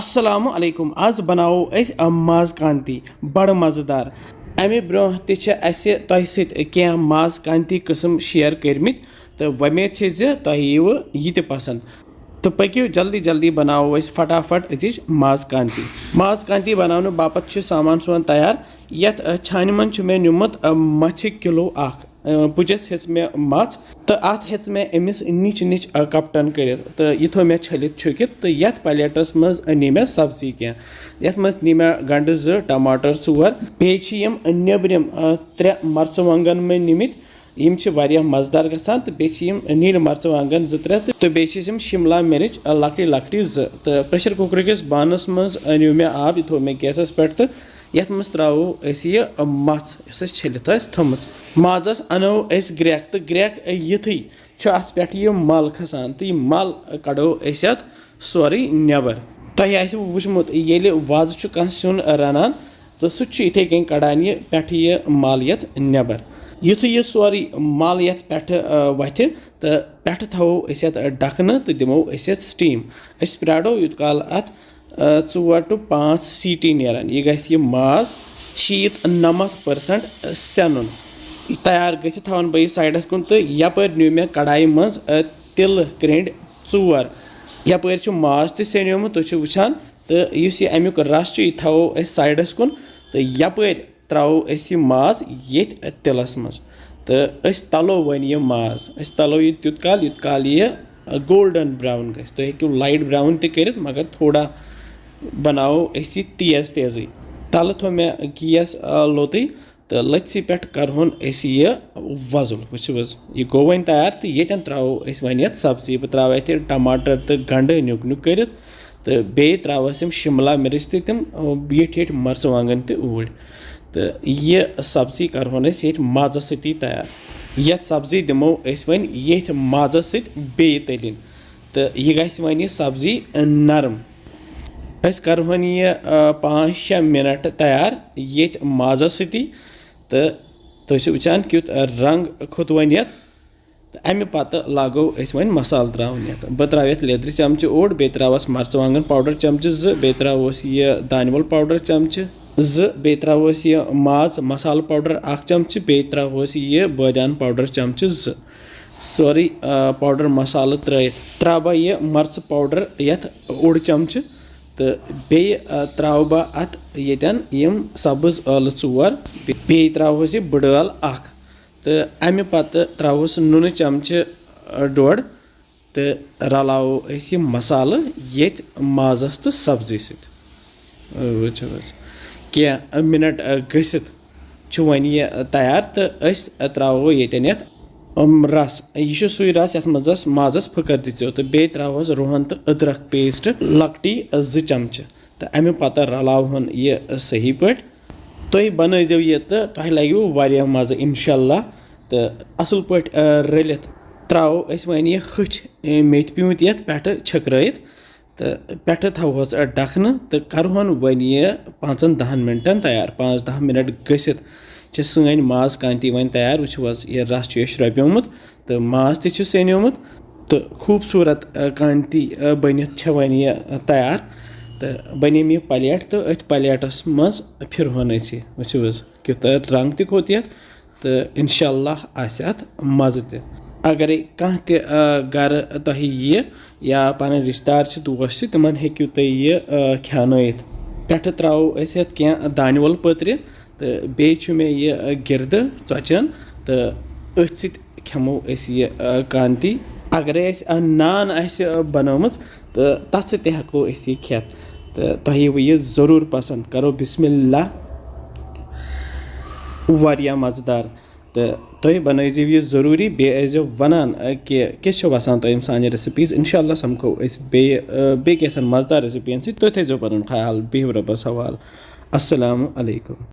Assalamu alaikum. Az बनाओ अस माज कांति बड़ मजेदार अमे ब्रोह ते असे तोह सत क्या माज कांति किस्म शेयर करमित तो वमेद जे तोह यीव यह ते पसंद तो पकियो जल्दी जल्दी बनाओ अस फटाफट अजिज माज कांति बनाने बापत सामान सोन तैयार यथ छान मन मे नुमुत मछ किलो अख पुजस हेच मे मच तो अत हेच मे अमिस निच निच कपटन कर तो यह थो मे छलित छुकित तो यथ प्लेटस मज नी मे सब्जी क्या यथ मज नी मे गंड ज टमाटर 4 बेम नबरम 3 मर्चवांगन मे निमित यम वारिया मजेदार गसान तो बेम नील मर्चवांगन 2-3 तो बेम शिमला मिर्च लकटी लकटी 2 तो प्रेशर कुकर किस बानस मज अनु मे आब यह थो मे गैसस पे तो यथ मज त्रो यह मच इस छलित थम माजस अनो ग्रेक तो ग्रेक युथी अत पे यह मल खसान तो यह मल कड़ो अत सोरे नबर तह वुचमुत ये वज कह सिन रनान तो सह इथे कन कड़ान यह पे यह मल ये नबर युथ यह सोरे मल ये पे वथ तो पे थो डखन तो दिमो स्टीम प्राड़ो यूत काल अत 4 to 5 सीटी नेरान यह गि माज 90% सेनुन तैयार गवन बह साइडस कुन तो यपर न्यू मे कड़ाई मज तिल क्रेंड 4 यपर माज ते सेनियोमुत तुम वुचान तो इस अमुक रस यह थो साइडस कुन तो यपर त्रो यह माज ये तिलस मज तो तलो वन यह माज तलो यह तुत काल यह गोल्डन ब्राउन गि तुम हेकू लाइट ब्राउन तक मगर थोड़ा बनाओ यह तेज तेजी तल थो मे गैस लोत तो लथि पे करहन यह वजुल वुच यह गो वन तैयार तो ये त्रो वन सब्जी बह त्रा ये टमाटर तो गंड नुक नुक कर तो बे त्रावस शिमला मिर्च तम हीट मर्चवांगन ऊर तो यह सब्जी करहन ये माज सती तैयार ये सब्जी दिमो वन ये माज से तलिन तो यह ग सब्जी नरम करहन यह 5-6 मिनट तैयार ये माज सती तो तुम वुचान क्युत रंग खोत वन ये तो अमे पत लागो वन मसाल त्रावन ये बह त्रा लेदर चमच ओड बे त्रावस मर्चवांगन पाउडर चमच 2 बे त्रावस यह दानवल पाउडर चमच 2 बे त्रावस यह माज मसाल पाउडर 1 चमच बे त्रावस यह बदान पाउडर चमच 2 सोरी पाउडर मसाल त्रा यह मर्च पाउडर यथ ओड चमच तो बे त्राव बह अत यम सब्ज ٲलہٕ 4 बे त्रावस यह बड़ ٲल 1 तो अमे पत त्रावस नून चमच 1.5 तो रलावो यह मसाल ये माजस तो सब्जी वो क्या मिनट गसित वन यह तैयार तो त्रावो ये रस यह सुई रस ये माजस फकर दो तो बे त्रावस रुहन तो अदरक पेस्ट लकटी 2 चमच तो अमे पत रलावन यह सही पे तुम बनजो यह तो तुह लगो वारिया मज़ा इंशाल्लाह तो असल पे रलित त्रो वन यह हच मेथ प्यूत ये पे छकरत तो पे थोहस डखन तो करहन वन यह 5-10 मिनटन तैयार 5-10 मिनट गसित सन माज कांति वन तैयार वो यह रस श्रप्योमुत तो माज तेनियोमुत तो खूबसूरत कांति बनित वन यह तैयार तो बनेम यह प्लेट तो अथ प्लेटस मज फिरहन वो क्युत रंग त खोत ये तो इंशाल्लाह आत मज़ त अगर कह गर तुह यह या पन रिश्तेदार दोस्त तिमन हेकू तुम यह खेनत पे त्रो क्या दानवल पत्र तो बे मे यह गिरद चचन तो अथ खेमो यह कांति अगर नान बनम तो तथ सको यह खेत तो तुह यह ज़रूर पसंद करो बिस्मिल्लाह वारिया मज़ेदार तो तुम बनजो यह ज़रूरी बेजो वनान कि किस वसान तुम सान रेसिपीज़ इंशाल्लाह समखो बे कैसन मज़ेदार रेसिपीन तुम थो पन ख्याल बिहु रब्बस हवाल अस्सलामु अलैकुम।